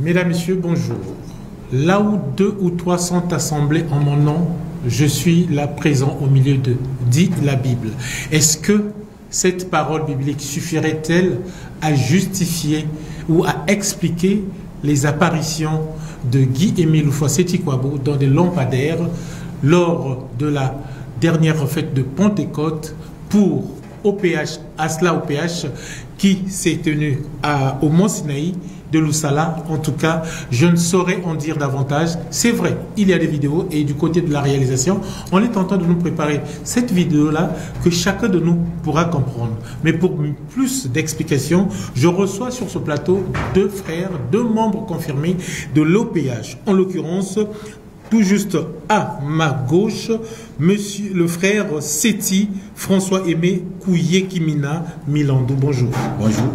Mesdames, Messieurs, bonjour. Là où 2 ou 3 sont assemblés en mon nom, je suis là présent au milieu d'eux, dit la Bible. Est-ce que cette parole biblique suffirait-elle à justifier ou à expliquer les apparitions de Guy-Émile Houphouët-Boigny dans des lampadaires lors de la dernière fête de Pentecôte pour OPH, Asla OPH, qui s'est tenu au Mont Sinaï de Loussala? En tout cas, je ne saurais en dire davantage. C'est vrai, il y a des vidéos et du côté de la réalisation, on est en train de nous préparer cette vidéo-là que chacun de nous pourra comprendre. Mais pour plus d'explications, je reçois sur ce plateau 2 frères, 2 membres confirmés de l'OPH. En l'occurrence, tout juste à ma gauche, monsieur le frère Seti François-Aimé Kouyé-Kimina Milandou. Bonjour. Bonjour.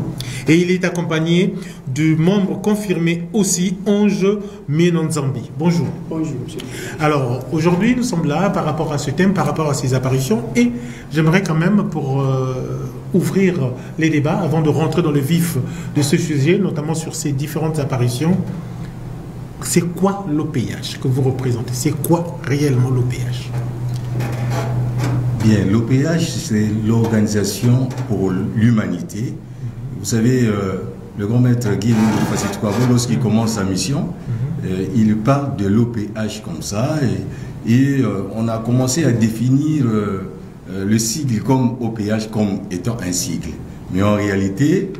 Et il est accompagné du membre confirmé aussi, Ange Menonzambi. Bonjour. Bonjour, monsieur. Alors, aujourd'hui, nous sommes là par rapport à ce thème, par rapport à ces apparitions, et j'aimerais quand même, pour ouvrir les débats, avant de rentrer dans le vif de ce sujet, notamment sur ces différentes apparitions, c'est quoi l'OPH que vous représentez? C'est quoi réellement l'OPH? Bien, l'OPH, c'est l'Organisation pour l'Humanité. Vous savez, le grand maître Guy-Émile Houphouët-Boigny, lorsqu'il commence sa mission, il parle de l'OPH comme ça, et on a commencé à définir le sigle comme OPH comme étant un sigle. Mais en réalité,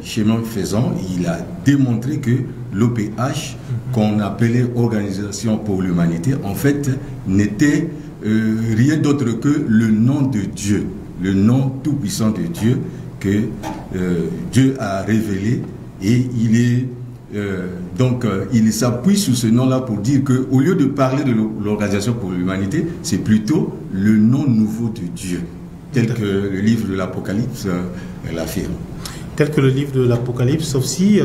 chemin faisant, il a démontré que l'OPH, qu'on appelait Organisation pour l'Humanité, en fait, n'était rien d'autre que le nom de Dieu, le nom tout-puissant de Dieu que Dieu a révélé, et il s'appuie sur ce nom-là pour dire qu'au lieu de parler de l'Organisation pour l'Humanité, c'est plutôt le nom nouveau de Dieu, tel que le livre de l'Apocalypse l'affirme. Tel que le livre de l'Apocalypse, sauf si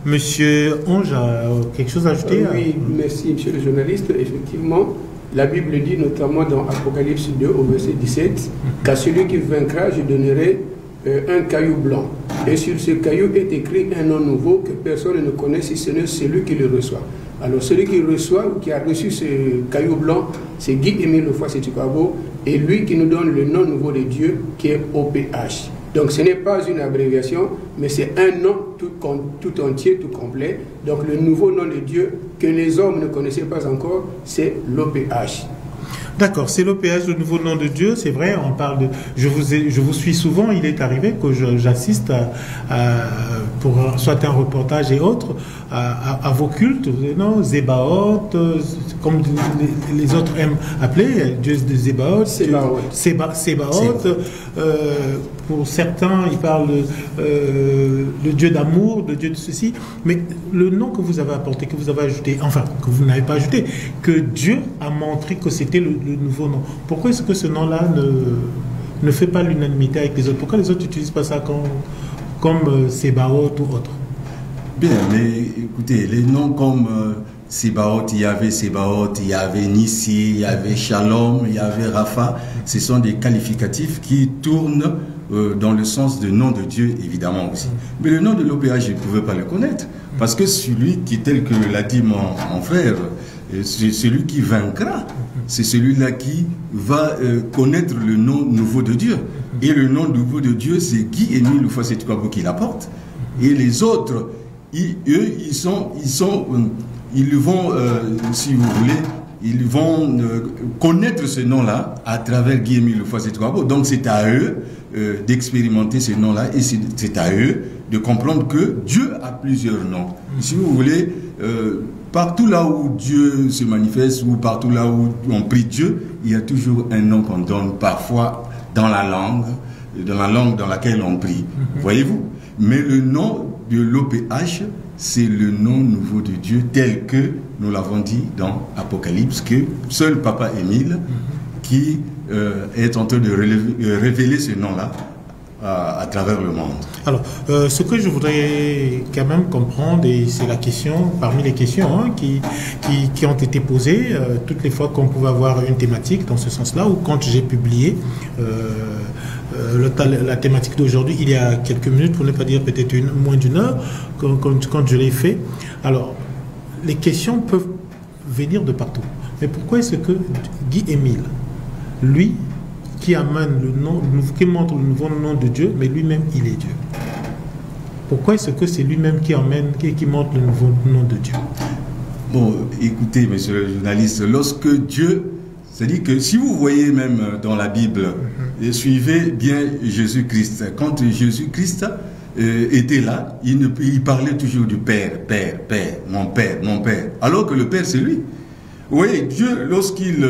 monsieur Ange a quelque chose à ajouter. Oui, merci, monsieur le journaliste. Effectivement, la Bible dit notamment dans Apocalypse 2 au verset 17 qu'à celui qui vaincra, je donnerai un caillou blanc. Et sur ce caillou est écrit un nom nouveau que personne ne connaît si ce n'est celui qui le reçoit. Alors celui qui reçoit ou qui a reçu ce caillou blanc, c'est Guy-Émile Houphouët-Boigny, et lui qui nous donne le nom nouveau de Dieu qui est OPH. Donc ce n'est pas une abréviation, mais c'est un nom tout entier, tout complet. Donc le nouveau nom de Dieu que les hommes ne connaissaient pas encore, c'est l'OPH. D'accord, c'est l'OPH, le nouveau nom de Dieu, c'est vrai, on parle de... Je vous suis souvent, il est arrivé que j'assiste pour soit un reportage et autres, à vos cultes, non, Zébaoth, comme les autres aiment appeler, Dieu de Zébaoth, Sébaoth. Pour certains, ils parlent de Dieu d'amour, de Dieu de ceci, mais le nom que vous avez apporté, que vous avez ajouté, enfin, que vous n'avez pas ajouté, que Dieu a montré que c'était le nouveau nom. Pourquoi est-ce que ce nom-là ne fait pas l'unanimité avec les autres? Pourquoi les autres n'utilisent pas ça comme Sébaoth ou autre? Bien, mais écoutez, les noms comme Sébaoth, il y avait Nissi, il y avait Shalom, il y avait Rapha, ce sont des qualificatifs qui tournent dans le sens de nom de Dieu, évidemment aussi. Mais le nom de l'OPH, je ne pouvais pas le connaître, parce que celui qui, tel que l'a dit mon frère, c'est celui qui vaincra, c'est celui-là qui va connaître le nom nouveau de Dieu. Et le nom nouveau de Dieu, c'est Guy-Émile Houphouët-Boigny qui l'apporte. Et les autres, ils vont, si vous voulez, ils vont connaître ce nom-là à travers Guy-Émile Houphouët-Boigny. Donc c'est à eux d'expérimenter ce nom-là, et c'est à eux de comprendre que Dieu a plusieurs noms. Si vous voulez, partout là où Dieu se manifeste, ou partout là où on prie Dieu, il y a toujours un nom qu'on donne, parfois dans la langue dans laquelle on prie. Voyez-vous? Mais le nom de l'OPH, c'est le nom nouveau de Dieu tel que nous l'avons dit dans Apocalypse, que seul Papa Émile qui est en train de révéler ce nom-là à travers le monde. Alors, ce que je voudrais quand même comprendre, et c'est la question, parmi les questions qui ont été posées, toutes les fois qu'on pouvait avoir une thématique dans ce sens-là, ou quand j'ai publié la thématique d'aujourd'hui il y a quelques minutes, pour ne pas dire peut-être moins d'une heure, quand je l'ai fait. Alors, les questions peuvent venir de partout. Mais pourquoi est-ce que Guy-Émile, lui, qui amène le nom, qui montre le nouveau nom de Dieu, mais lui-même, il est Dieu? Pourquoi est-ce que c'est lui-même qui montre le nouveau nom de Dieu? Bon, écoutez, monsieur le journaliste, lorsque Dieu, c'est-à-dire que si vous voyez même dans la Bible, suivez bien Jésus-Christ. Quand Jésus-Christ était là, il parlait toujours du Père, Père, Père, mon Père. Alors que le Père, c'est lui. Vous voyez, Dieu, lorsqu'il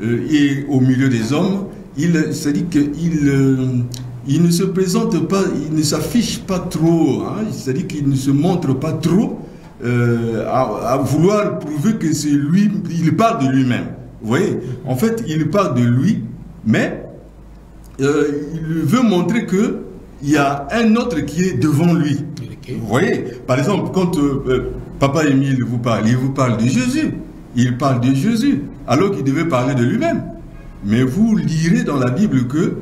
est au milieu des hommes, c'est-à-dire qu'il ne se présente pas, il ne s'affiche pas trop, hein, c'est-à-dire qu'il ne se montre pas trop à vouloir prouver que c'est lui, il parle de lui-même. Vous voyez, en fait, il parle de lui, mais il veut montrer que il y a un autre qui est devant lui. Okay. Vous voyez, par exemple, quand Papa Émile vous parle, il vous parle de Jésus. Il parle de Jésus, alors qu'il devait parler de lui-même. Mais vous lirez dans la Bible que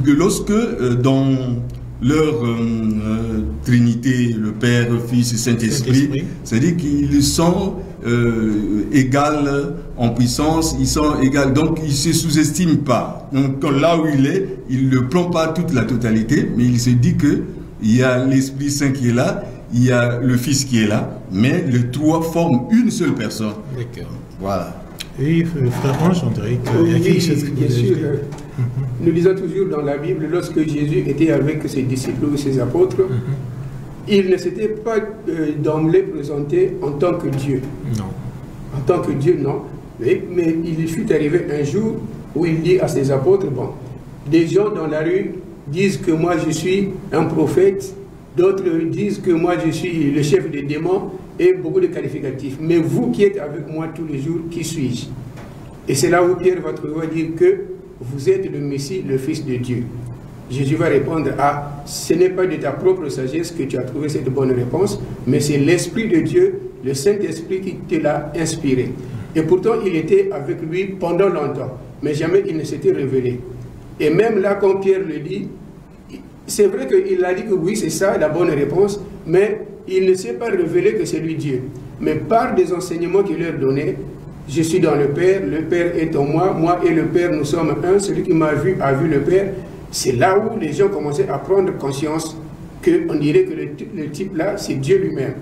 lorsque dans leur Trinité, le Père, le Fils et Saint-Esprit, c'est-à-dire qu'ils sont égaux en puissance, ils sont égaux, donc ils ne se sous-estiment pas. Donc là où il ne prend pas toute la totalité, mais il se dit qu'il y a l'Esprit Saint qui est là, il y a le Fils qui est là, mais les trois forment une seule personne. D'accord. Voilà. Oui, frère Ange, on dirait qu'il y a quelque chose qui bien sûr. Nous lisons toujours dans la Bible, lorsque Jésus était avec ses disciples ou ses apôtres, il ne s'était pas d'emblée présenté en tant que Dieu. Non. En tant que Dieu, non. Mais il fut arrivé un jour où il dit à ses apôtres, bon, des gens dans la rue disent que moi je suis un prophète, d'autres disent que moi je suis le chef des démons, et beaucoup de qualificatifs. Mais vous qui êtes avec moi tous les jours, qui suis-je? Et c'est là où Pierre va trouver dire que vous êtes le Messie, le Fils de Dieu. Jésus va répondre à, ce n'est pas de ta propre sagesse que tu as trouvé cette bonne réponse, mais c'est l'Esprit de Dieu, le Saint-Esprit qui te l'a inspiré. Et pourtant, il était avec lui pendant longtemps, mais jamais il ne s'était révélé. Et même là, quand Pierre le dit, c'est vrai qu'il a dit que oui, c'est ça la bonne réponse, mais il ne s'est pas révélé que c'est lui Dieu. Mais par des enseignements qu'il leur donnait, je suis dans le Père est en moi, moi et le Père, nous sommes un, celui qui m'a vu a vu le Père. C'est là où les gens commençaient à prendre conscience qu'on dirait que le type là, c'est Dieu lui-même.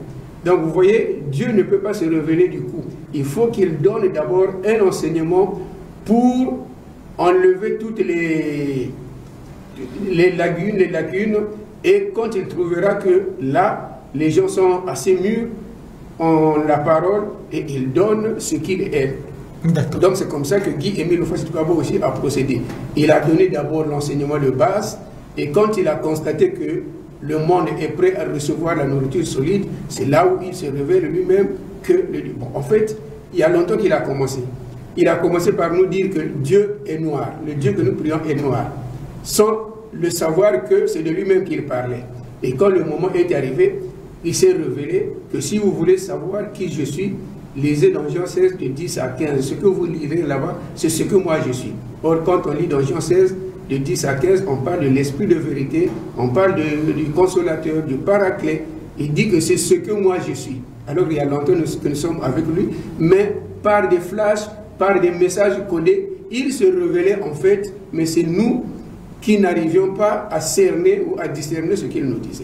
Donc vous voyez, Dieu ne peut pas se révéler du coup. Il faut qu'il donne d'abord un enseignement pour enlever toutes les lacunes, et quand il trouvera que là, les gens sont assez mûrs en la parole, et il donne ce qu'il est. Donc c'est comme ça que Guy-Émile Houphouët-Boigny aussi a procédé. Il a donné d'abord l'enseignement de base, et quand il a constaté que le monde est prêt à recevoir la nourriture solide, c'est là où il se révèle lui-même que bon, en fait, il y a longtemps qu'il a commencé. Il a commencé par nous dire que Dieu est noir, le Dieu que nous prions est noir, sans le savoir que c'est de lui-même qu'il parlait. Et quand le moment est arrivé, il s'est révélé que si vous voulez savoir qui je suis, lisez dans Jean 16 de 10 à 15. Ce que vous lirez là-bas, c'est ce que moi je suis. Or, quand on lit dans Jean 16 de 10 à 15, on parle de l'esprit de vérité, on parle du consolateur, du paraclet. Il dit que c'est ce que moi je suis. Alors il y a longtemps que nous sommes avec lui, mais par des flashs, par des messages codés, il se révélait en fait, mais c'est nous qui n'arrivions pas à cerner ou à discerner ce qu'il nous disait.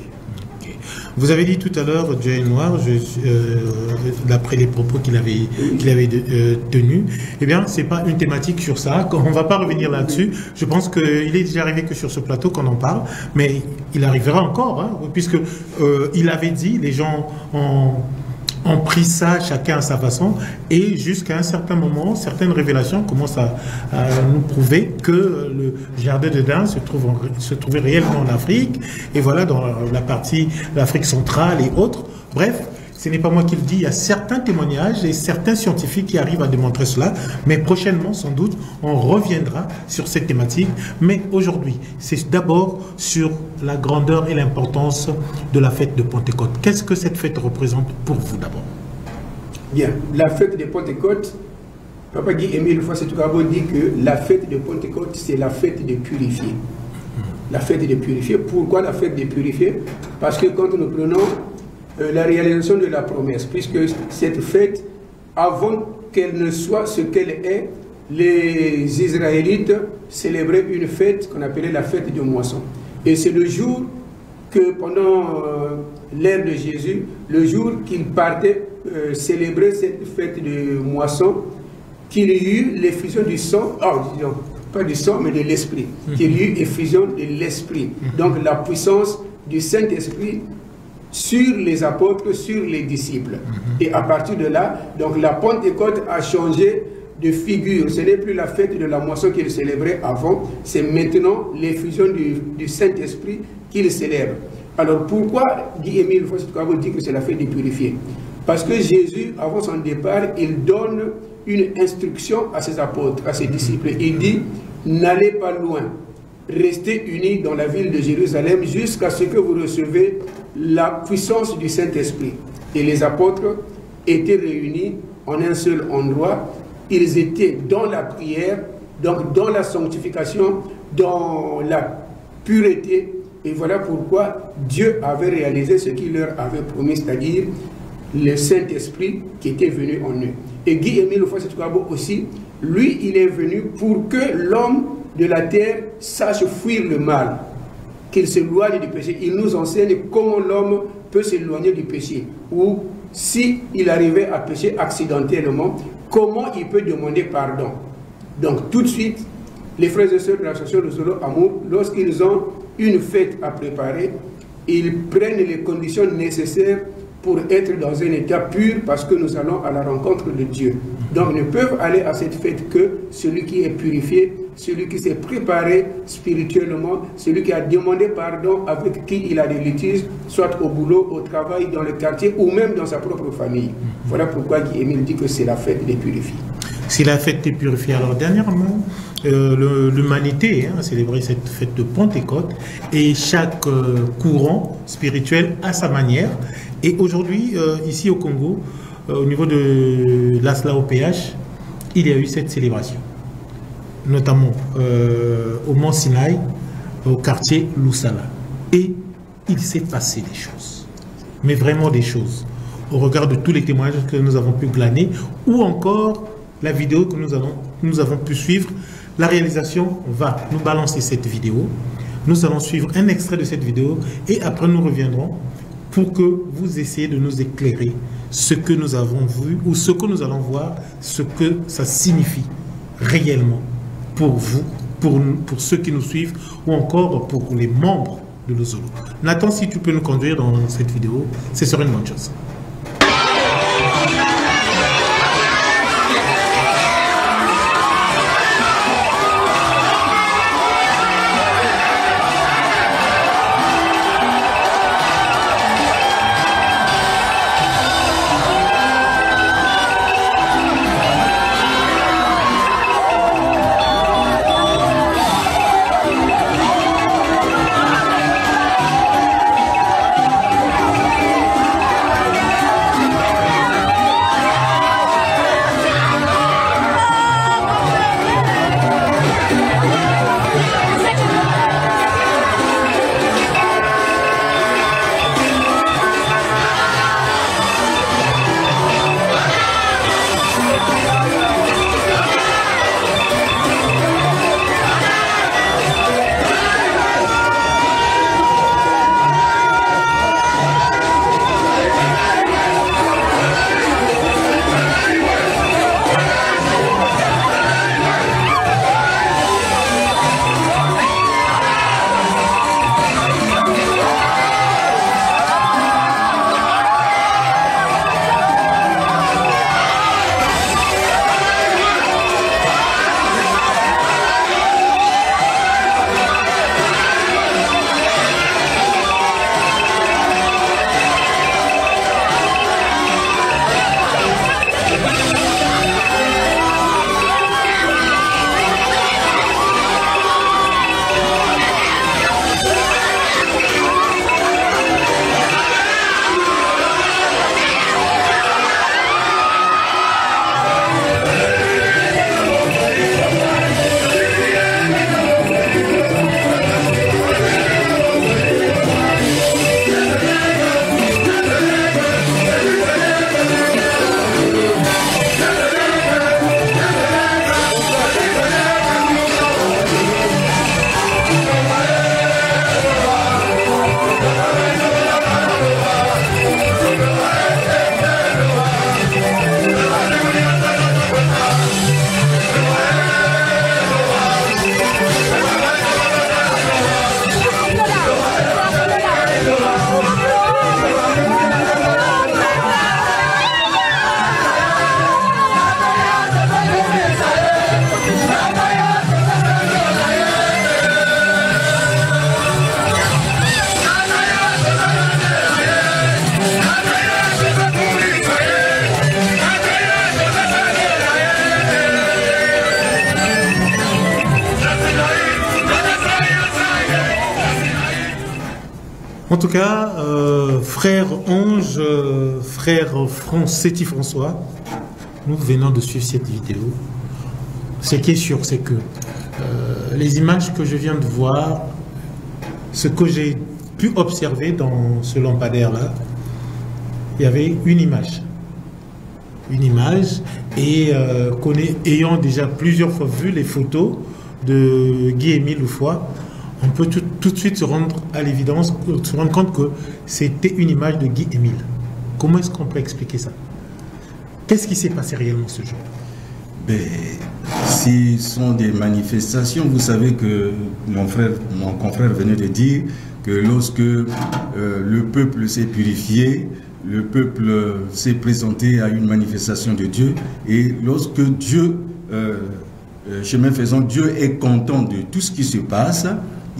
Okay. Vous avez dit tout à l'heure, Dieu est noir, d'après les propos qu'il avait tenus, eh bien, c'est pas une thématique sur ça, on ne va pas revenir là-dessus. Je pense qu'il est déjà arrivé que sur ce plateau qu'on en parle, mais il arrivera encore, hein, puisque il avait dit, les gens ont pris ça chacun à sa façon, et jusqu'à un certain moment, certaines révélations commencent à nous prouver que le jardin d'Éden se trouvait réellement en Afrique, et voilà, dans la partie l'Afrique centrale et autres. Bref, ce n'est pas moi qui le dis, il y a certains témoignages et certains scientifiques qui arrivent à démontrer cela, mais prochainement, sans doute, on reviendra sur cette thématique. Mais aujourd'hui, c'est d'abord sur la grandeur et l'importance de la fête de Pentecôte. Qu'est-ce que cette fête représente pour vous d'abord? Bien, la fête de Pentecôte, Papa Guy-Émile Fossé-Tourabo dit que la fête de Pentecôte, c'est la fête des purifiés. La fête des purifiés. Pourquoi la fête des purifiés? Parce que quand nous prenons la réalisation de la promesse, puisque cette fête, avant qu'elle ne soit ce qu'elle est, les Israélites célébraient une fête qu'on appelait la fête de moisson. Et c'est le jour que pendant l'ère de Jésus, le jour qu'ils partaient célébrer cette fête de moisson, qu'il y eut l'effusion du sang, disons, pas du sang, mais de l'esprit, qu'il y eut effusion de l'esprit. Donc la puissance du Saint-Esprit sur les apôtres, sur les disciples. Et à partir de là, donc la Pentecôte a changé de figure. Ce n'est plus la fête de la moisson qu'ils célébraient avant, c'est maintenant l'effusion du Saint-Esprit qu'ils célèbrent. Alors pourquoi Guy-Émile Fossé-Tourabo dit que c'est la fête des purifiés? Parce que Jésus, avant son départ, il donne une instruction à ses apôtres, à ses disciples. Il dit, n'allez pas loin, restez unis dans la ville de Jérusalem jusqu'à ce que vous recevez la puissance du Saint-Esprit. Et les apôtres étaient réunis en un seul endroit. Ils étaient dans la prière, donc dans la sanctification, dans la pureté. Et voilà pourquoi Dieu avait réalisé ce qu'il leur avait promis, c'est-à-dire le Saint-Esprit qui était venu en eux. Et Guy-Émile Fossé-Tourabo aussi, lui, il est venu pour que l'homme de la terre sache fuir le mal, qu'il s'éloigne du péché. Il nous enseigne comment l'homme peut s'éloigner du péché, ou si il arrivait à pécher accidentellement, comment il peut demander pardon. Donc tout de suite, les frères et sœurs de l'association de Solo Amour, lorsqu'ils ont une fête à préparer, ils prennent les conditions nécessaires pour être dans un état pur, parce que nous allons à la rencontre de Dieu. Donc ne peuvent aller à cette fête que celui qui est purifié, celui qui s'est préparé spirituellement, celui qui a demandé pardon, avec qui il a des litiges, soit au boulot, au travail, dans le quartier, ou même dans sa propre famille. Voilà pourquoi Guy-Émile dit que c'est la fête des purifiés. C'est la fête des purifiés. Alors dernièrement, l'humanité a célébré cette fête de Pentecôte, et chaque courant spirituel a sa manière. Et aujourd'hui, ici au Congo, au niveau de l'ASLA-OPH, il y a eu cette célébration, notamment au Mont Sinaï, au quartier Lusala. Et il s'est passé des choses, mais vraiment des choses, au regard de tous les témoignages que nous avons pu glaner, ou encore la vidéo que nous avons pu suivre. La réalisation va nous balancer cette vidéo. Nous allons suivre un extrait de cette vidéo, et après nous reviendrons pour que vous essayez de nous éclairer ce que nous avons vu, ou ce que nous allons voir, ce que ça signifie réellement pour vous, pour ceux qui nous suivent, ou encore pour les membres de l'Ozolo. Nathan, si tu peux nous conduire dans cette vidéo, ce serait une bonne chose. En tout cas, frère Ange, frère Séti François, nous venons de suivre cette vidéo. Ce qui est sûr, c'est que les images que je viens de voir, ce que j'ai pu observer dans ce lampadaire-là, il y avait une image. Une image, et ayant déjà plusieurs fois vu les photos de Guy-Émile Loufoy, on peut tout de suite se rendre à l'évidence, se rendre compte que c'était une image de Guy-Émile. Comment est-ce qu'on peut expliquer ça? Qu'est-ce qui s'est passé réellement ce jour? Ce sont des manifestations. Vous savez que mon confrère venait de dire que lorsque le peuple s'est purifié, le peuple s'est présenté à une manifestation de Dieu, et lorsque Dieu, chemin faisant, Dieu est content de tout ce qui se passe,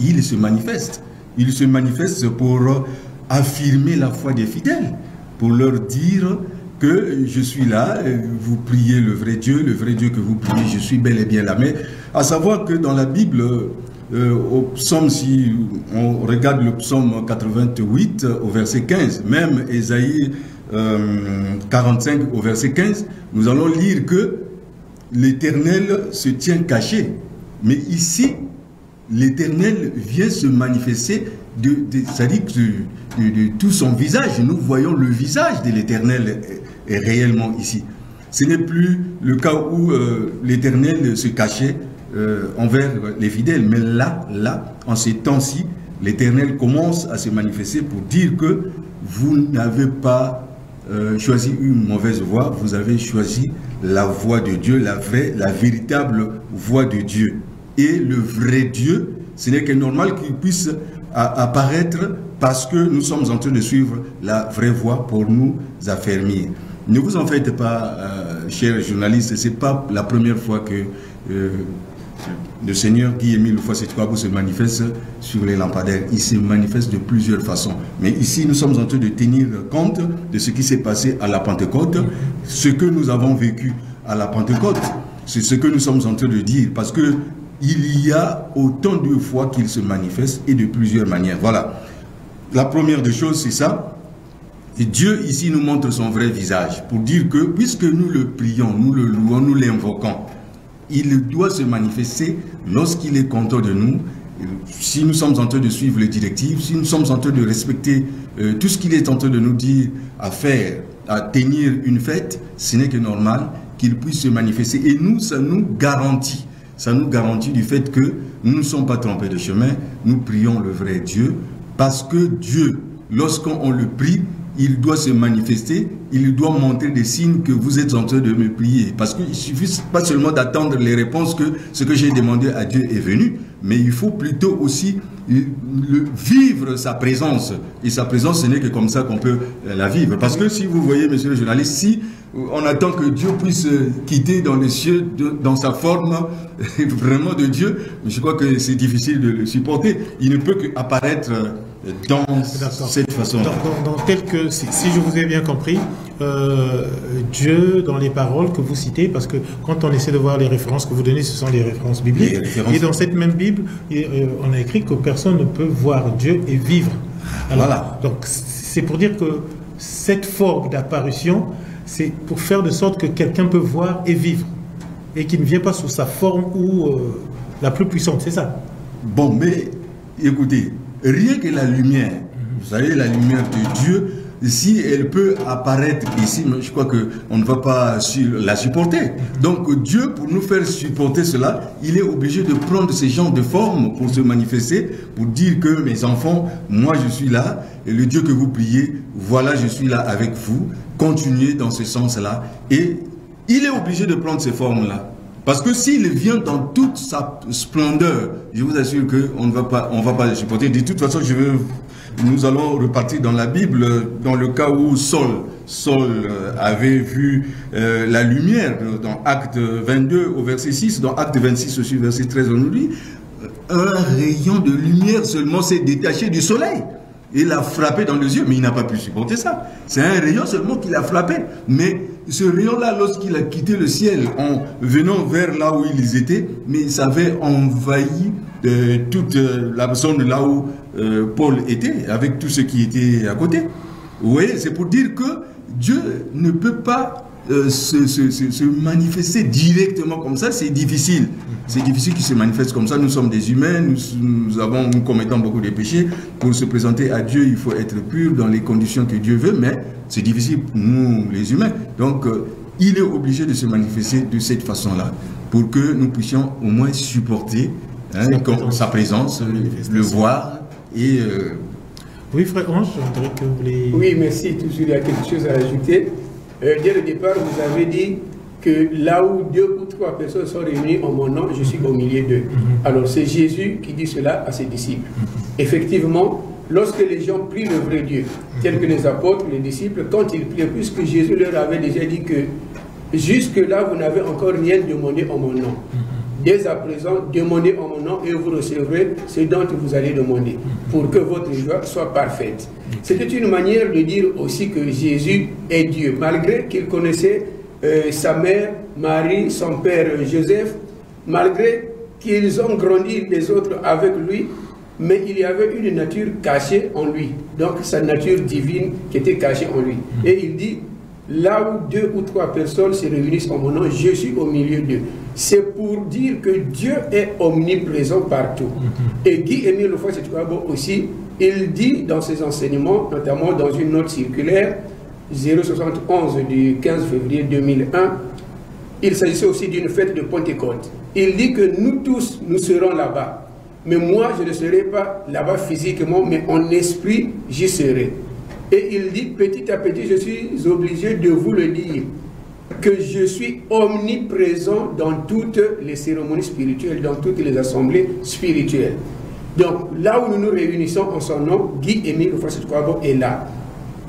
il se manifeste. Il se manifeste pour affirmer la foi des fidèles, pour leur dire que je suis là, vous priez le vrai Dieu que vous priez, je suis bel et bien là. Mais à savoir que dans la Bible, au psaume, si on regarde le psaume 88 au verset 15, même Ésaïe 45 au verset 15, nous allons lire que l'Éternel se tient caché. Mais ici, l'Éternel vient se manifester c'est-à-dire de tout son visage. Nous voyons le visage de l'Éternel réellement ici. Ce n'est plus le cas où l'Éternel se cachait envers les fidèles. Mais là, en ces temps-ci, l'Éternel commence à se manifester pour dire que vous n'avez pas choisi une mauvaise voie, vous avez choisi la voie de Dieu, la vraie, la véritable voie de Dieu. Et le vrai Dieu, ce n'est que normal qu'il puisse apparaître parce que nous sommes en train de suivre la vraie voie pour nous affermir. Ne vous en faites pas, chers journalistes, ce n'est pas la première fois que le Seigneur Guy-Émile Loufoy se manifeste sur les lampadaires. Il se manifeste de plusieurs façons. Mais ici, nous sommes en train de tenir compte de ce qui s'est passé à la Pentecôte, ce que nous avons vécu à la Pentecôte. C'est ce que nous sommes en train de dire, parce que il y a autant de fois qu'il se manifeste et de plusieurs manières. Voilà. La première des choses, c'est ça. Et Dieu ici nous montre son vrai visage pour dire que puisque nous le prions, nous le louons, nous l'invoquons, il doit se manifester lorsqu'il est content de nous. Si nous sommes en train de suivre les directives, si nous sommes en train de respecter tout ce qu'il est en train de nous dire à faire, à tenir une fête, ce n'est que normal qu'il puisse se manifester. Et nous, ça nous garantit du fait que nous ne sommes pas trompés de chemin, nous prions le vrai Dieu, parce que Dieu, lorsqu'on le prie, il doit se manifester, il doit montrer des signes que vous êtes en train de me prier. Parce qu'il ne suffit pas seulement d'attendre les réponses que ce que j'ai demandé à Dieu est venu, mais il faut plutôt aussi vivre sa présence. Et sa présence, ce n'est que comme ça qu'on peut la vivre. Parce que si vous voyez, monsieur le journaliste, si on attend que Dieu puisse quitter dans les cieux, dans sa forme vraiment de Dieu, je crois que c'est difficile de le supporter. Il ne peut qu'apparaître dans cette façon. Si je vous ai bien compris, Dieu, dans les paroles que vous citez, parce que quand on essaie de voir les références que vous donnez, ce sont les références bibliques. Et dans cette même Bible, on a écrit que personne ne peut voir Dieu et vivre. Alors, voilà. Donc c'est pour dire que cette forme d'apparition, c'est pour faire de sorte que quelqu'un peut voir et vivre, et qu'il ne vient pas sous sa forme ou la plus puissante, c'est ça? Bon, mais écoutez, rien que la lumière, vous savez, la lumière de Dieu, si elle peut apparaître ici, je crois qu'on ne va pas la supporter. Donc Dieu, pour nous faire supporter cela, il est obligé de prendre ce genre de forme pour se manifester, pour dire que mes enfants, moi je suis là, et le Dieu que vous priez, voilà, je suis là avec vous, continuez dans ce sens-là. Et il est obligé de prendre ces formes-là. Parce que s'il vient dans toute sa splendeur, je vous assure qu'on ne va pas le supporter. De toute façon, nous allons repartir dans la Bible, dans le cas où Saul avait vu la lumière, dans Acte 22 au verset 6, dans Acte 26 aussi, verset 13, on nous dit, un rayon de lumière seulement s'est détaché du soleil. Il l'a frappé dans les yeux, mais il n'a pas pu supporter ça. C'est un rayon seulement qui l'a frappé. Mais ce rayon-là, lorsqu'il a quitté le ciel en venant vers là où ils étaient, mais ça avait envahi toute la zone là où Paul était, avec tout ce qui était à côté. Vous voyez, c'est pour dire que Dieu ne peut pas se manifester directement comme ça, c'est difficile. C'est difficile qu'il se manifeste comme ça. Nous sommes des humains, nous commettons beaucoup de péchés. Pour se présenter à Dieu, il faut être pur dans les conditions que Dieu veut, mais c'est difficile pour nous, les humains. Donc, il est obligé de se manifester de cette façon-là, pour que nous puissions au moins supporter sa présence, le voir et... Oui, frère Ange, je voudrais que vous voulez... Oui, merci. Toujours, il y a quelque chose à ajouter. Dès le départ, vous avez dit que là où 2 ou 3 personnes sont réunies en mon nom, je suis au milieu d'eux. Alors, c'est Jésus qui dit cela à ses disciples. Effectivement, lorsque les gens prient le vrai Dieu, tels que les apôtres, les disciples, quand ils priaient, puisque Jésus leur avait déjà dit que jusque-là, vous n'avez encore rien demandé en mon nom. Dès à présent, demandez en mon nom et vous recevrez ce dont vous allez demander, pour que votre joie soit parfaite. C'était une manière de dire aussi que Jésus est Dieu, malgré qu'il connaissait sa mère, Marie, son père Joseph, malgré qu'ils ont grandi les autres avec lui, mais il y avait une nature cachée en lui, donc sa nature divine qui était cachée en lui. Et il dit, là où 2 ou 3 personnes se réunissent en mon nom, je suis au milieu d'eux. C'est pour dire que Dieu est omniprésent partout. Et Guy-Émile Lefroy-Setouabo aussi, il dit dans ses enseignements, notamment dans une note circulaire 071 du 15 février 2001, il s'agissait aussi d'une fête de Pentecôte. Il dit que nous tous, nous serons là-bas. Mais moi, je ne serai pas là-bas physiquement, mais en esprit, j'y serai. Et il dit, petit à petit, je suis obligé de vous le dire, que je suis omniprésent dans toutes les cérémonies spirituelles, dans toutes les assemblées spirituelles. Donc, là où nous nous réunissons en son nom, Guy-Émile Lefroy-Setouabo est là.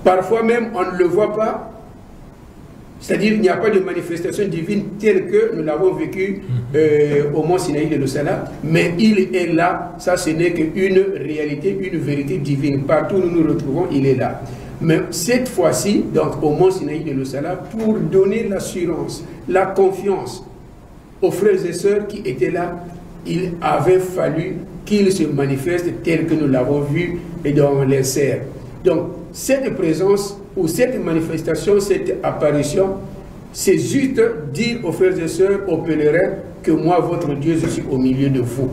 Parfois même, on ne le voit pas, c'est-à-dire il n'y a pas de manifestation divine telle que nous l'avons vécu au mont Sinaï de Lusala, mais il est là. Ça, ce n'est qu'une réalité, une vérité divine. Partout où nous nous retrouvons, il est là. Mais cette fois-ci, donc au mont Sinaï de Lusala, pour donner l'assurance, la confiance aux frères et sœurs qui étaient là, il avait fallu qu'il se manifeste tel que nous l'avons vu dans les serres. Donc, cette présence ou cette manifestation, cette apparition, c'est juste dire aux frères et sœurs, aux pèlerins, que moi, votre Dieu, je suis au milieu de vous.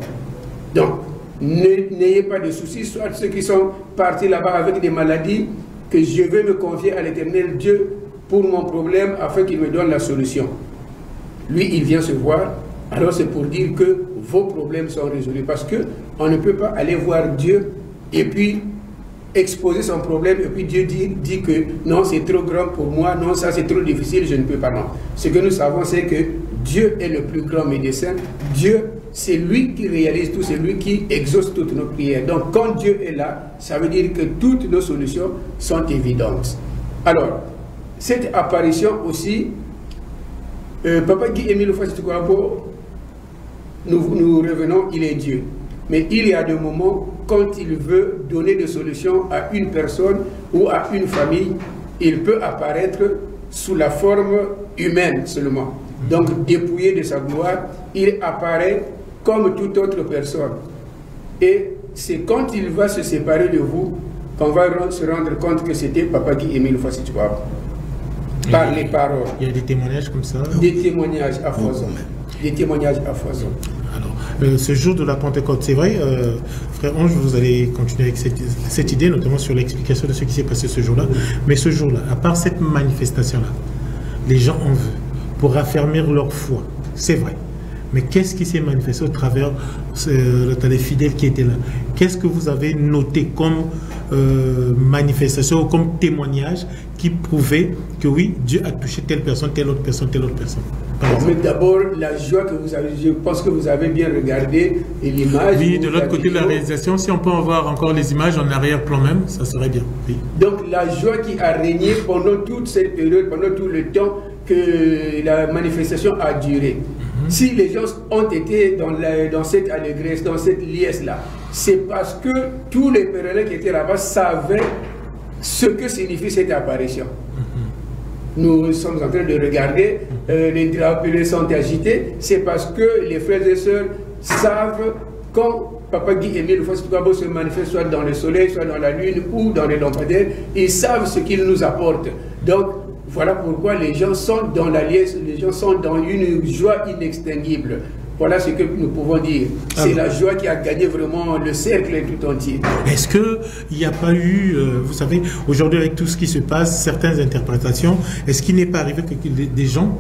Donc, n'ayez pas de soucis, soit ceux qui sont partis là-bas avec des maladies, que je vais me confier à l'Éternel Dieu pour mon problème afin qu'il me donne la solution. Lui, il vient se voir, alors c'est pour dire que vos problèmes sont résolus. Parce qu'on ne peut pas aller voir Dieu et puis exposer son problème et puis Dieu dit que non, c'est trop grand pour moi, non, ça c'est trop difficile, je ne peux pas. Non. Ce que nous savons, c'est que Dieu est le plus grand médecin. Dieu, c'est lui qui réalise tout, c'est lui qui exauce toutes nos prières. Donc quand Dieu est là, ça veut dire que toutes nos solutions sont évidentes. Alors, cette apparition aussi, Papa Guy-Émile Lefroy-Setouabo, nous revenons, il est Dieu. Mais il y a des moments, quand il veut donner des solutions à une personne ou à une famille, il peut apparaître sous la forme humaine seulement. Donc, dépouillé de sa gloire, il apparaît comme toute autre personne. Et c'est quand il va se séparer de vous qu'on va se rendre compte que c'était Papa Guy-Émile Lefroy-Setouabo. Par les paroles. Il y a des témoignages comme ça? Des témoignages à foison. Des témoignages à foison. Alors, ce jour de la Pentecôte, c'est vrai, frère Ange, vous allez continuer avec cette idée, notamment sur l'explication de ce qui s'est passé ce jour-là. Mais ce jour-là, à part cette manifestation-là, les gens en veulent pour raffermir leur foi. C'est vrai. Mais qu'est-ce qui s'est manifesté au travers des fidèles qui étaient là? Qu'est-ce que vous avez noté comme manifestation ou comme témoignage qui prouvait que oui, Dieu a touché telle personne, telle autre personne, telle autre personne? Mais d'abord, la joie que vous avez, je pense que vous avez bien regardé l'image. Oui, de l'autre côté de la réalisation, si on peut en voir encore les images en arrière-plan même, ça serait bien. Oui. Donc la joie qui a régné pendant toute cette période, pendant tout le temps que la manifestation a duré. Si les gens ont été dans cette allégresse, dans cette liesse-là, c'est parce que tous les pèlerins qui étaient là-bas savaient ce que signifie cette apparition. nous sommes en train de regarder, les drapeaux sont agités, c'est parce que les frères et sœurs savent quand Papa Guy-Émile Ufossi-Tukwabo se manifeste soit dans le soleil, soit dans la lune ou dans les lampadaires, ils savent ce qu'il nous apporte. Donc, voilà pourquoi les gens sont dans la liesse, les gens sont dans une joie inextinguible. Voilà ce que nous pouvons dire. C'est la joie qui a gagné vraiment le cercle tout entier. Est-ce qu'il n'y a pas eu, vous savez, aujourd'hui avec tout ce qui se passe, certaines interprétations, est-ce qu'il n'est pas arrivé que des gens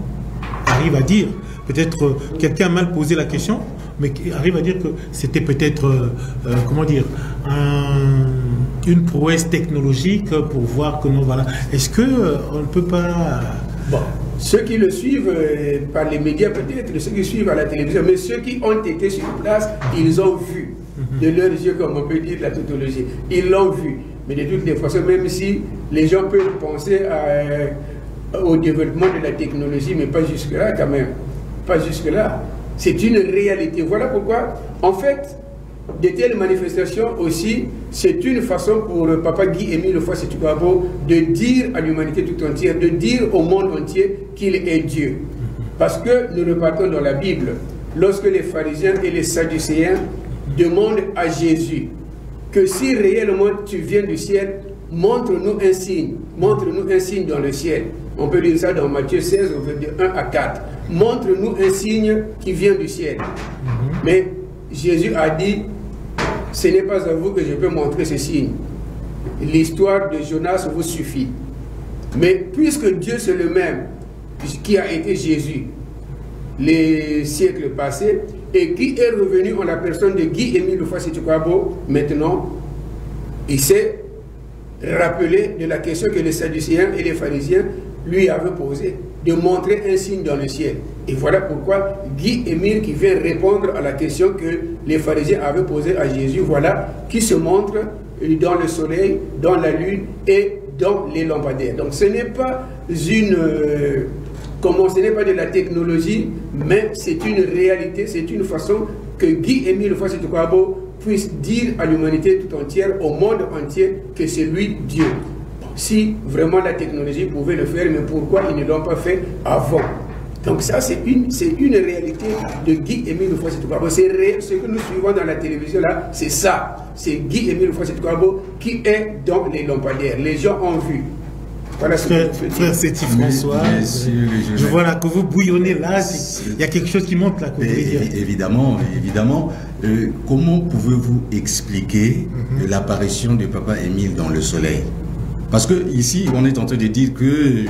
arrivent à dire, peut-être quelqu'un a mal posé la question, mais qui arrive à dire que c'était peut-être, comment dire, une prouesse technologique pour voir que non, voilà. Est-ce qu'on ne peut pas... Bon. Ceux qui le suivent par les médias peut-être, ceux qui suivent à la télévision, mais ceux qui ont été sur place, ils ont vu de leurs yeux, comme on peut dire, la tautologie. Ils l'ont vu. Mais de toutes les façons, même si les gens peuvent penser au développement de la technologie, mais pas jusque-là quand même. Pas jusque-là. C'est une réalité. Voilà pourquoi, en fait, de telles manifestations aussi, c'est une façon pour Papa Guy-Émile Ufossi-Tukwabo de dire à l'humanité tout entière, de dire au monde entier qu'il est Dieu. Parce que nous repartons dans la Bible, lorsque les pharisiens et les sadducéens demandent à Jésus que si réellement tu viens du ciel, montre-nous un signe dans le ciel. On peut lire ça dans Matthieu 16, au verset 1 à 4. Montre-nous un signe qui vient du ciel. Mais Jésus a dit, ce n'est pas à vous que je peux montrer ce signe. L'histoire de Jonas vous suffit. Mais puisque Dieu c'est le même qui a été Jésus les siècles passés et qui est revenu en la personne de Guy-Émile Ufossi-Tukwabo, maintenant, il s'est rappelé de la question que les Sadducéens et les pharisiens lui avaient posée, de montrer un signe dans le ciel. Et voilà pourquoi Guy-Émile qui vient répondre à la question que les pharisiens avaient posée à Jésus, voilà, qui se montre dans le soleil, dans la lune et dans les lampadaires. Donc ce n'est pas ce n'est pas de la technologie, mais c'est une réalité, c'est une façon que Guy-Émile Ufossi-Tukwabo puisse dire à l'humanité tout entière, au monde entier, que c'est lui Dieu. Si vraiment la technologie pouvait le faire, mais pourquoi ils ne l'ont pas fait avant? Donc ça, c'est une réalité de Guy-Émile Ufossi-Tukwabo. C'est réel, ce que nous suivons dans la télévision là, c'est ça. C'est Guy-Émile Ufossi-Tukwabo qui est dans les lampadaires. Les gens ont vu. Voilà ce que frère Séti François, je vois là que vous bouillonnez là, il y a quelque chose qui monte là. Évidemment. Comment pouvez-vous expliquer l'apparition de Papa Émile dans le soleil? Parce que ici, on est en train de dire que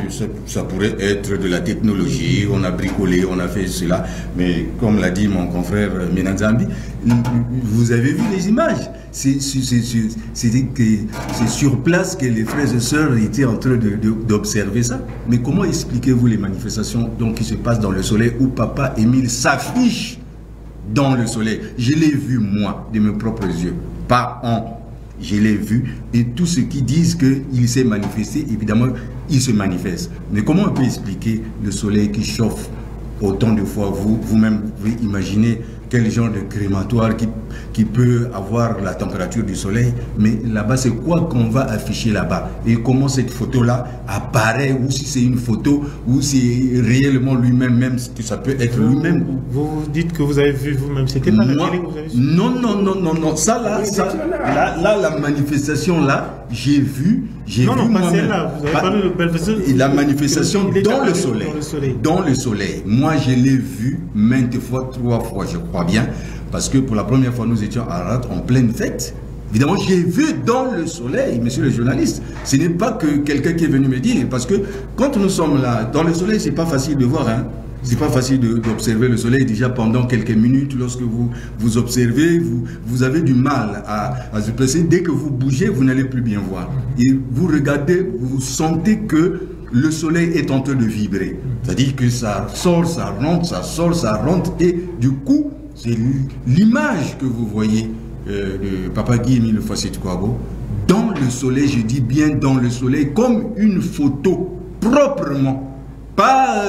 ça pourrait être de la technologie, on a bricolé, on a fait cela, mais comme l'a dit mon confrère Menanzambi, vous avez vu les images. C'est sur place que les frères et sœurs étaient en train d'observer ça. Mais comment expliquez-vous les manifestations donc, qui se passent dans le soleil où Papa Émile s'affiche dans le soleil? Je l'ai vu moi, de mes propres yeux, pas en... Je l'ai vu, et tous ceux qui disent qu'il s'est manifesté, évidemment, il se manifeste. Mais comment on peut expliquer le soleil qui chauffe autant de fois? Vous-même, vous imaginez quel genre de crématoire qui peut avoir la température du soleil, mais là-bas, c'est quoi qu'on va afficher là-bas? Et comment cette photo-là apparaît, ou si c'est une photo, ou c'est réellement lui-même, même que ça peut être lui-même. Vous dites que vous avez vu vous-même, c'était pas la télé que vous avez vu? Non, ça là, la manifestation là, j'ai vu pas celle-là, vous avez parlé de manifestation. La manifestation dans le soleil. Dans le soleil. Moi, je l'ai vu maintes fois, 3 fois, je crois bien, parce que pour la première fois, nous étions à Arad en pleine fête. Évidemment, j'ai vu dans le soleil, monsieur le journaliste. Ce n'est pas que quelqu'un qui est venu me dire, parce que quand nous sommes là, dans le soleil, c'est pas facile de voir, hein. C'est pas facile d'observer le soleil déjà pendant quelques minutes. Lorsque vous observez, vous avez du mal à se placer. Dès que vous bougez, vous n'allez plus bien voir. Et vous regardez, vous sentez que le soleil est en train de vibrer. C'est-à-dire que ça sort, ça rentre, ça sort, ça rentre. Et du coup, c'est l'image que vous voyez de Papa Guy-Émile Ufossi-Tukwabo dans le soleil, je dis bien dans le soleil, comme une photo, proprement. Pas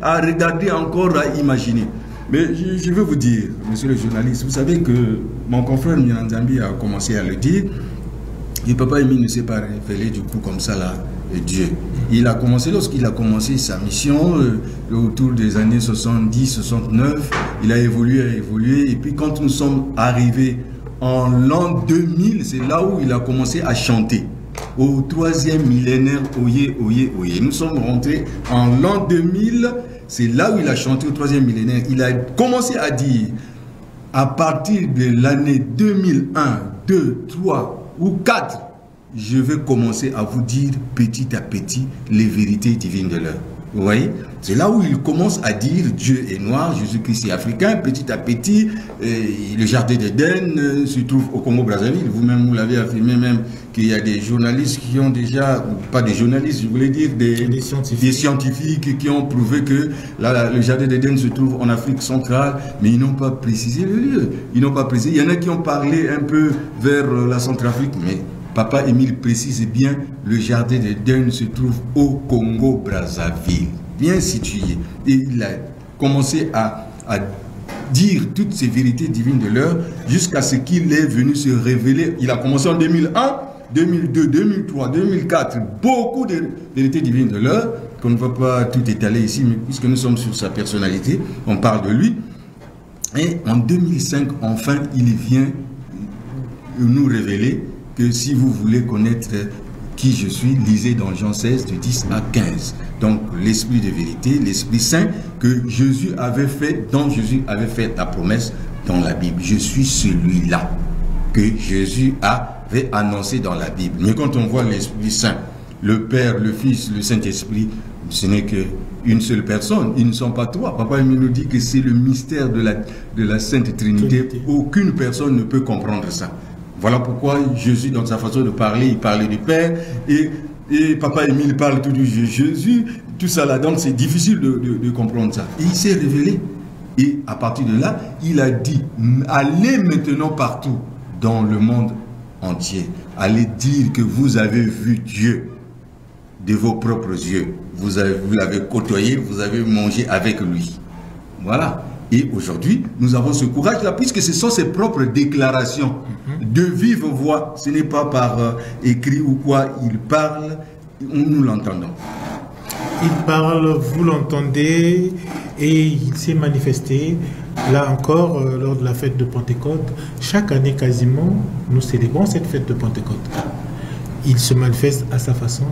à regarder encore, à imaginer. Mais je veux vous dire, monsieur le journaliste, vous savez que mon confrère Menanzambi a commencé à le dire, et Papa Émile ne s'est pas révélé du coup comme ça là, Dieu. Il a commencé, lorsqu'il a commencé sa mission, autour des années 70-69, il a évolué, et puis quand nous sommes arrivés en l'an 2000, c'est là où il a commencé à chanter. Au 3e millénaire, oyez, oyez, oyez. Nous sommes rentrés en l'an 2000, c'est là où il a chanté au 3e millénaire. Il a commencé à dire, à partir de l'année 2001, 2, 3 ou 4, je vais commencer à vous dire petit à petit les vérités divines de l'heure. Vous voyez? C'est là où il commence à dire Dieu est noir, Jésus-Christ est africain. Petit à petit, le jardin d'Éden se trouve au Congo-Brazzaville. Vous-même, vous l'avez affirmé même qu'il y a des journalistes qui ont déjà, pas des journalistes, je voulais dire des scientifiques qui ont prouvé que le jardin d'Éden se trouve en Afrique centrale, mais ils n'ont pas précisé le lieu. Ils n'ont pas précisé. Il y en a qui ont parlé un peu vers la Centrafrique, mais Papa Émile précise bien, le jardin d'Éden se trouve au Congo-Brazzaville, bien situé. Et il a commencé à dire toutes ces vérités divines de l'heure jusqu'à ce qu'il est venu se révéler. Il a commencé en 2001, 2002, 2003, 2004, beaucoup de vérités divines de l'heure, qu'on ne va pas tout étaler ici, mais puisque nous sommes sur sa personnalité, on parle de lui. Et en 2005, enfin, il vient nous révéler que si vous voulez connaître qui je suis, lisez dans Jean 16, de 10 à 15. Donc, l'esprit de vérité, l'Esprit Saint que Jésus avait fait, dont Jésus avait fait la promesse dans la Bible. Je suis celui-là que Jésus avait annoncé dans la Bible. Mais quand on voit l'Esprit Saint, le Père, le Fils, le Saint-Esprit, ce n'est qu'une seule personne. Ils ne sont pas trois. Papa il nous dit que c'est le mystère de la Sainte Trinité. Aucune personne ne peut comprendre ça. Voilà pourquoi Jésus, dans sa façon de parler, il parlait du Père, et Papa Émile parle tout du Jésus, tout ça là, donc c'est difficile de comprendre ça. Et il s'est révélé, et à partir de là, il a dit, allez maintenant partout dans le monde entier, allez dire que vous avez vu Dieu de vos propres yeux, vous l'avez côtoyé, vous avez mangé avec lui. Voilà. Et aujourd'hui, nous avons ce courage-là, puisque ce sont ses propres déclarations de vive voix. Ce n'est pas par écrit ou quoi, il parle, nous l'entendons. Il parle, vous l'entendez, et il s'est manifesté, là encore, lors de la fête de Pentecôte. Chaque année, quasiment, nous célébrons cette fête de Pentecôte. Il se manifeste à sa façon,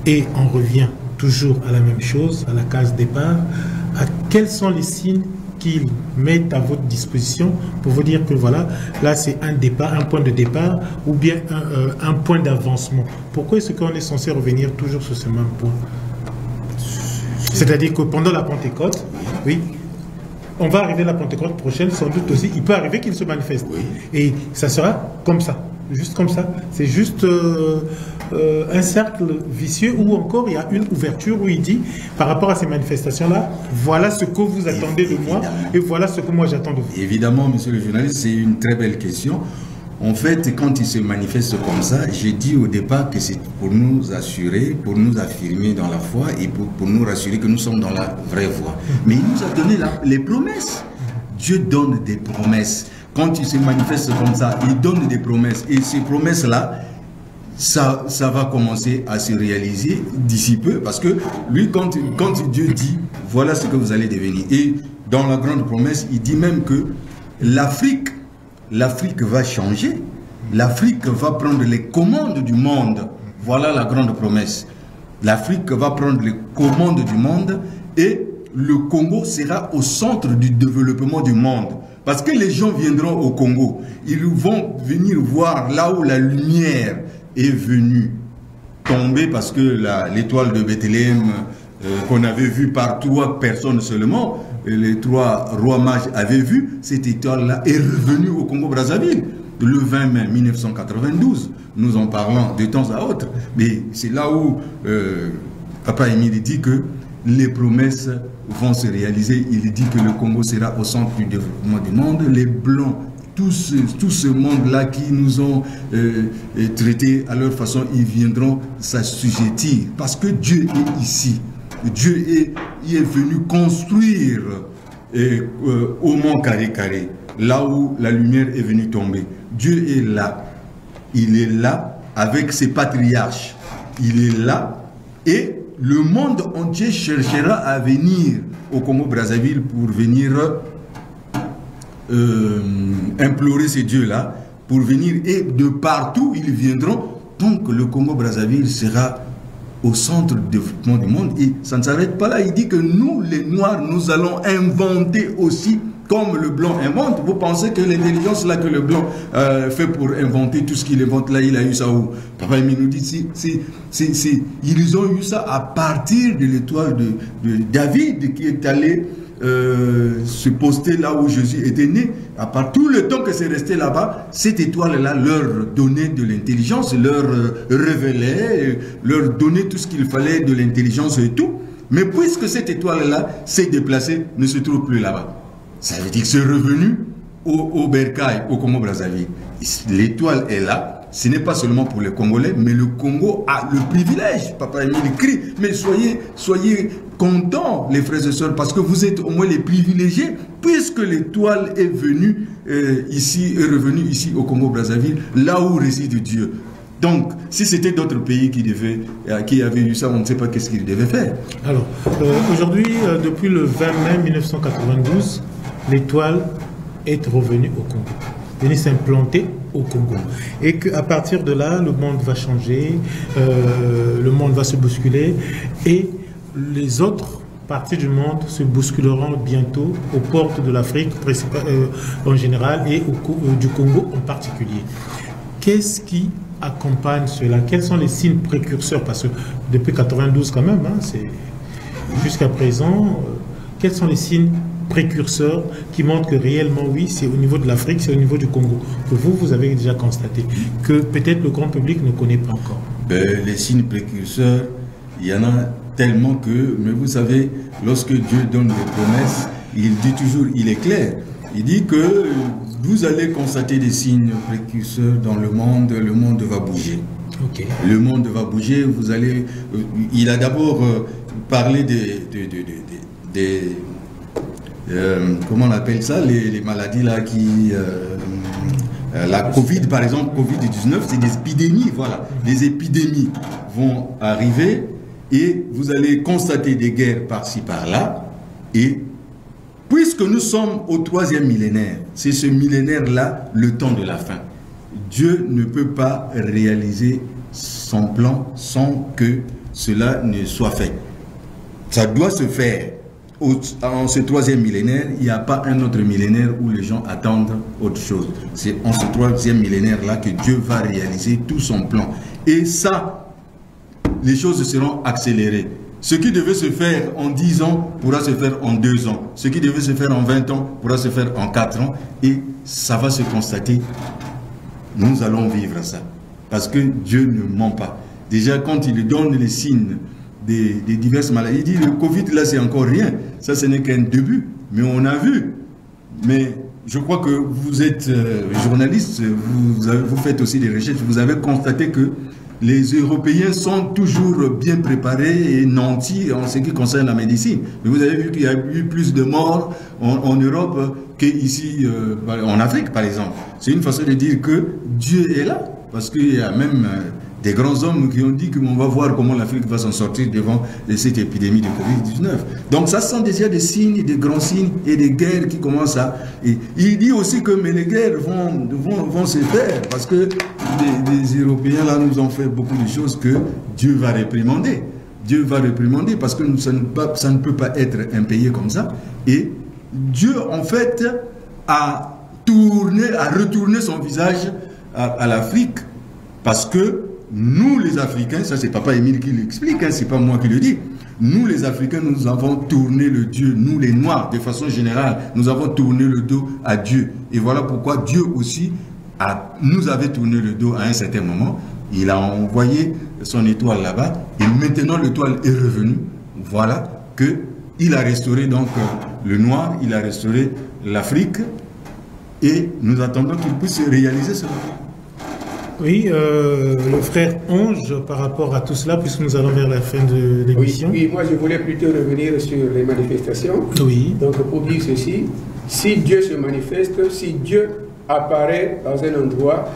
et on revient toujours à la même chose, à la case départ. Quels sont les signes qu'ils mettent à votre disposition pour vous dire que voilà, là c'est un départ, un point de départ ou bien un point d'avancement? Pourquoi est-ce qu'on est censé revenir toujours sur ce même point? C'est-à-dire que pendant la Pentecôte, oui, on va arriver à la Pentecôte prochaine, sans doute aussi, il peut arriver qu'il se manifeste. Oui. Et ça sera comme ça, juste comme ça. C'est juste un cercle vicieux où encore il y a une ouverture où il dit, par rapport à ces manifestations-là, voilà ce que vous attendez de moi et voilà ce que moi j'attends de vous. Évidemment, monsieur le journaliste, c'est une très belle question. En fait, quand il se manifeste comme ça, j'ai dit au départ que c'est pour nous assurer, pour nous affirmer dans la foi et pour nous rassurer que nous sommes dans la vraie voie. Mais il nous a donné les promesses. Dieu donne des promesses. Quand il se manifeste comme ça, il donne des promesses. Et ces promesses-là, ça va commencer à se réaliser d'ici peu. Parce que lui, quand Dieu dit, voilà ce que vous allez devenir. Et dans la grande promesse, il dit même que l'Afrique va changer. L'Afrique va prendre les commandes du monde. Voilà la grande promesse. L'Afrique va prendre les commandes du monde et le Congo sera au centre du développement du monde. Parce que les gens viendront au Congo. Ils vont venir voir là où la lumière est venue tomber, parce que l'étoile de Bethléem qu'on avait vue par 3 personnes seulement, les 3 rois mages avaient vu, cette étoile-là est revenue au Congo-Brazzaville le 20 mai 1992. Nous en parlons de temps à autre. Mais c'est là où Papa Émile dit que les promesses vont se réaliser. Il dit que le Congo sera au centre du développement du monde. Les Blancs, tout ce monde-là qui nous ont traités à leur façon, ils viendront s'assujettir. Parce que Dieu est ici. Dieu est venu construire au mont Carré, là où la lumière est venue tomber. Dieu est là. Il est là avec ses patriarches. il est là et le monde entier cherchera à venir au Congo-Brazzaville pour venir implorer ces dieux-là, pour venir, et de partout ils viendront. Donc le Congo-Brazzaville sera au centre du développement du monde, et ça ne s'arrête pas là. Il dit que nous, les Noirs, nous allons inventer aussi comme le blanc invente. Vous pensez que l'intelligence là que le blanc fait pour inventer tout ce qu'il invente là, il a eu ça où? Papa Emile nous dit, ils ont eu ça à partir de l'étoile de David qui est allé se poster là où Jésus était né. À part tout le temps que c'est resté là-bas, cette étoile-là leur donnait de l'intelligence, leur révélait, leur donnait tout ce qu'il fallait de l'intelligence et tout. Mais puisque cette étoile-là s'est déplacée, ne se trouve plus là-bas. Ça veut dire que c'est revenu au Bercail, au Congo-Brazzaville. L'étoile est là. Ce n'est pas seulement pour les Congolais, mais le Congo a le privilège. Papa Emile crie, mais soyez contents, les frères et sœurs, parce que vous êtes au moins les privilégiés, puisque l'étoile est venue ici, est revenue ici au Congo-Brazzaville, là où réside Dieu. Donc, si c'était d'autres pays qui avaient eu ça, on ne sait pas qu'est-ce qu'ils devaient faire. Alors, aujourd'hui, depuis le 20 mai 1992, l'étoile est revenue au Congo, venue s'implanter au Congo. Et qu'à partir de là, le monde va changer, le monde va se bousculer, et les autres parties du monde se bousculeront bientôt aux portes de l'Afrique en général et du Congo en particulier. Qu'est-ce qui accompagne cela? Quels sont les signes précurseurs? Parce que depuis 92 quand même, c'est jusqu'à présent, quels sont les signes précurseurs qui montrent que réellement, oui, c'est au niveau de l'Afrique, c'est au niveau du Congo, que vous avez déjà constaté, que peut-être le grand public ne connaît pas encore? Les signes précurseurs, il y en a tellement que, mais vous savez, lorsque Dieu donne des promesses, il dit toujours, il est clair, il dit que vous allez constater des signes précurseurs dans le monde va bouger. Okay. Le monde va bouger, vous allez... il a d'abord parlé comment on appelle ça, les maladies là qui... la Covid par exemple, Covid-19, c'est des épidémies, voilà. Les épidémies vont arriver et vous allez constater des guerres par-ci par-là. Et puisque nous sommes au 3e millénaire, c'est ce millénaire-là le temps de la fin. Dieu ne peut pas réaliser son plan sans que cela ne soit fait. Ça doit se faire. En ce 3e millénaire, il n'y a pas un autre millénaire où les gens attendent autre chose. C'est en ce 3e millénaire-là que Dieu va réaliser tout son plan. Et ça, les choses seront accélérées. Ce qui devait se faire en 10 ans pourra se faire en 2 ans. Ce qui devait se faire en 20 ans pourra se faire en 4 ans. Et ça va se constater. Nous allons vivre ça. Parce que Dieu ne ment pas. Déjà, quand il donne les signes des diverses maladies, il dit le Covid, là, c'est encore rien. Ça, ce n'est qu'un début. Mais on a vu. Mais je crois que vous êtes journaliste, vous faites aussi des recherches. Vous avez constaté que les Européens sont toujours bien préparés et nantis en ce qui concerne la médecine. Mais vous avez vu qu'il y a eu plus de morts en Europe qu'ici en Afrique, par exemple. C'est une façon de dire que Dieu est là. Parce qu'il y a même des grands hommes qui ont dit qu'on va voir comment l'Afrique va s'en sortir devant cette épidémie de Covid-19. Donc ça sont déjà des signes, des grands signes et des guerres qui commencent à... Et il dit aussi que mais les guerres vont se faire parce que les Européens là nous ont fait beaucoup de choses que Dieu va réprimander. Dieu va réprimander parce que ça ne peut pas être un pays comme ça. Et Dieu en fait a retourné son visage à l'Afrique parce que nous les Africains, ça c'est Papa Emile qui l'explique, hein, c'est pas moi qui le dis. Nous les Africains, nous avons tourné le Dieu, nous les Noirs, de façon générale, nous avons tourné le dos à Dieu. Et voilà pourquoi Dieu aussi nous avait tourné le dos à un certain moment. Il a envoyé son étoile là-bas et maintenant l'étoile est revenue. Voilà qu'il a restauré donc le Noir, il a restauré l'Afrique et nous attendons qu'il puisse réaliser cela. Oui, le frère Onge, par rapport à tout cela, puisque nous allons vers la fin de l'émission. Oui, moi je voulais plutôt revenir sur les manifestations. Oui. Donc pour dire ceci, si Dieu se manifeste, si Dieu apparaît dans un endroit,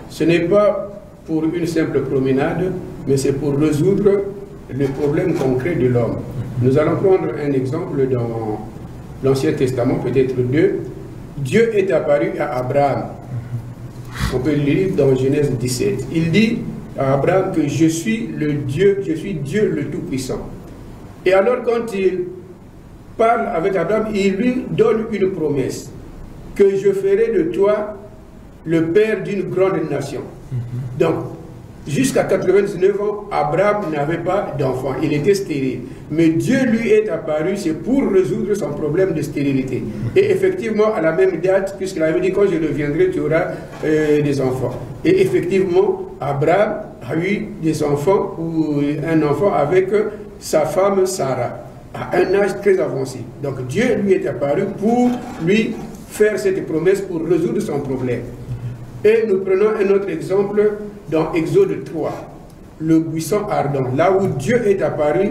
ce n'est pas pour une simple promenade, mais c'est pour résoudre le problème concret de l'homme. Nous allons prendre un exemple dans l'Ancien Testament, peut-être deux. Dieu est apparu à Abraham. On peut le lire dans Genèse 17. Il dit à Abraham que je suis Dieu le Tout-Puissant. Et alors quand il parle avec Abraham, il lui donne une promesse, que je ferai de toi le père d'une grande nation. Donc, jusqu'à 99 ans, Abraham n'avait pas d'enfant, il était stérile. Mais Dieu lui est apparu, c'est pour résoudre son problème de stérilité. Et effectivement, à la même date, puisqu'il avait dit, quand je reviendrai, tu auras des enfants. Et effectivement, Abraham a eu des enfants, ou un enfant avec sa femme Sarah, à un âge très avancé. Donc Dieu lui est apparu pour lui faire cette promesse, pour résoudre son problème. Et nous prenons un autre exemple dans Exode 3, le buisson ardent, là où Dieu est apparu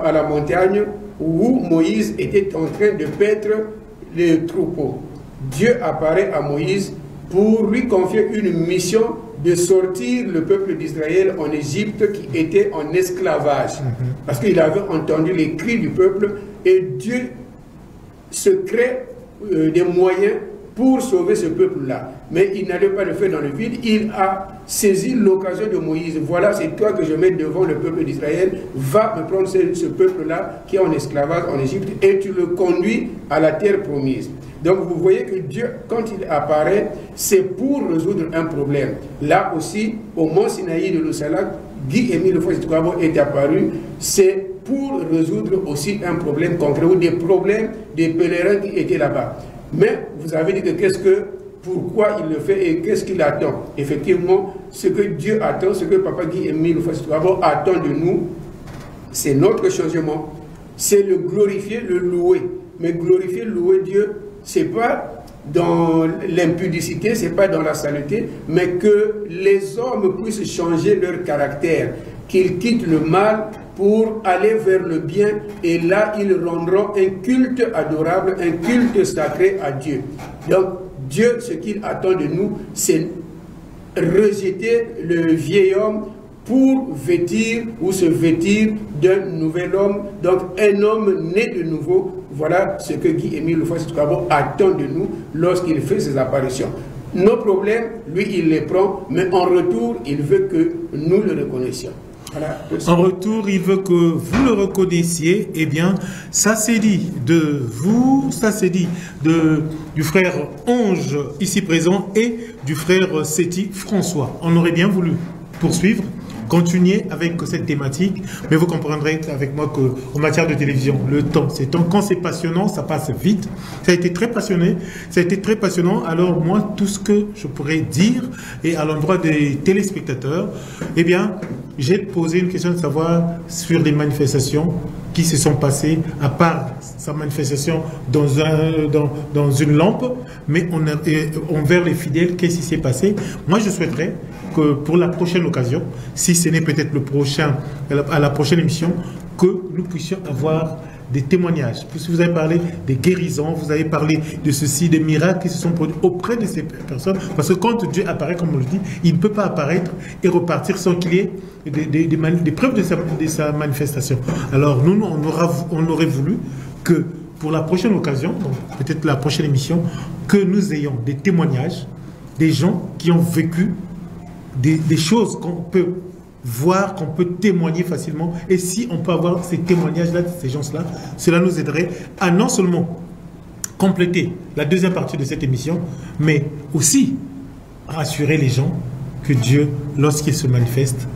à la montagne où Moïse était en train de paître les troupeaux. Dieu apparaît à Moïse pour lui confier une mission de sortir le peuple d'Israël en Égypte qui était en esclavage. Parce qu'il avait entendu les cris du peuple et Dieu se crée des moyens pour sauver ce peuple-là. Mais il n'allait pas le faire dans le vide, il a saisi l'occasion de Moïse. Voilà, c'est toi que je mets devant le peuple d'Israël, va me prendre ce peuple-là qui est en esclavage en Égypte et tu le conduis à la terre promise. Donc vous voyez que Dieu, quand il apparaît, c'est pour résoudre un problème. Là aussi, au mont Sinaï de Lusala, Guy-Émile Lefort-Sitoabo est apparu, c'est pour résoudre aussi un problème concret ou des problèmes des pèlerins qui étaient là-bas. Mais vous avez dit que pourquoi il le fait et qu'est-ce qu'il attend. Effectivement, ce que Dieu attend, ce que Papa Guy-Émile Lefort-Sitoabo attend de nous, c'est notre changement, c'est le glorifier, le louer. Mais glorifier, louer Dieu, c'est pas dans l'impudicité, c'est pas dans la saleté, mais que les hommes puissent changer leur caractère, qu'ils quittent le mal pour aller vers le bien, et là ils rendront un culte adorable, un culte sacré à Dieu. Donc Dieu, ce qu'il attend de nous, c'est rejeter le vieil homme pour vêtir ou se vêtir d'un nouvel homme, donc un homme né de nouveau. Voilà ce que Guy-Émile Lefort-Sitoabo attend de nous lorsqu'il fait ses apparitions. Nos problèmes, lui, il les prend, mais en retour, il veut que nous le reconnaissions. Voilà. En retour, il veut que vous le reconnaissiez. Eh bien, ça s'est dit de vous, ça s'est dit du frère Onge, ici présent, et du frère Séti François. On aurait bien voulu poursuivre, continuer avec cette thématique, mais vous comprendrez avec moi qu'en matière de télévision, le temps, c'est temps. Quand c'est passionnant, ça passe vite. Ça a été très passionné, ça a été très passionnant. Alors moi, tout ce que je pourrais dire, et à l'endroit des téléspectateurs, eh bien, j'ai posé une question de savoir sur les manifestations qui se sont passées, à part sa manifestation dans une lampe, mais envers les fidèles, qu'est-ce qui s'est passé? Moi, je souhaiterais que pour la prochaine occasion, si ce n'est peut-être à la prochaine émission, que nous puissions avoir des témoignages. Puisque vous avez parlé des guérisons, vous avez parlé de ceci, des miracles qui se sont produits auprès de ces personnes. Parce que quand Dieu apparaît, comme on le dit, il ne peut pas apparaître et repartir sans qu'il y ait des preuves de sa manifestation. Alors nous, on aurait voulu que pour la prochaine occasion, peut-être la prochaine émission, que nous ayons des témoignages, des gens qui ont vécu des choses qu'on peut voir, qu'on peut témoigner facilement. Et si on peut avoir ces témoignages-là, de ces gens-là, cela nous aiderait à non seulement compléter la deuxième partie de cette émission, mais aussi rassurer les gens que Dieu, lorsqu'il se manifeste,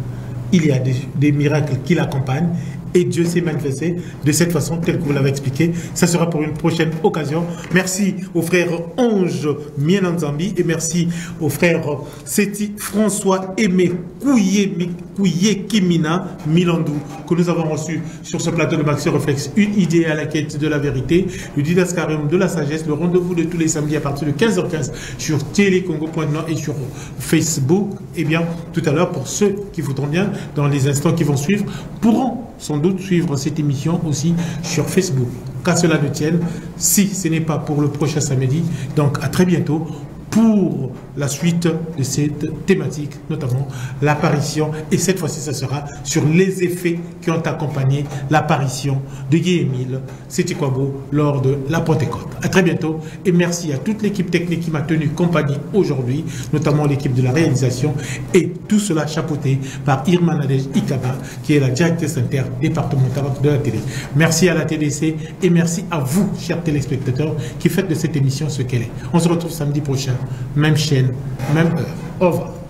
il y a des miracles qui l'accompagnent. Et Dieu s'est manifesté de cette façon, telle que vous l'avez expliqué. Ça sera pour une prochaine occasion. Merci au frère Onge Mienanzambi et merci au frère Séti François Aimé Kouye Kimina Milandou, que nous avons reçu sur ce plateau de Maxi Reflex, une idée à la quête de la vérité, le didascarium de la sagesse, le rendez-vous de tous les samedis à partir de 15h15 sur télécongo.net et sur Facebook. Et bien, tout à l'heure, pour ceux qui voudront bien, dans les instants qui vont suivre, pourront sans doute suivre cette émission aussi sur Facebook. Qu'à cela ne tienne, si ce n'est pas pour le prochain samedi. Donc à très bientôt pour la suite de cette thématique, notamment l'apparition, et cette fois-ci, ce sera sur les effets qui ont accompagné l'apparition de Guy-Émile Sétikwabo lors de la Pentecôte. À très bientôt, et merci à toute l'équipe technique qui m'a tenu compagnie aujourd'hui, notamment l'équipe de la réalisation, et tout cela chapeauté par Irma Nadej Ikaba, qui est la directrice interdépartementale de la télé. Merci à la TDC, et merci à vous, chers téléspectateurs, qui faites de cette émission ce qu'elle est. On se retrouve samedi prochain, même chaîne, même heure. Au revoir.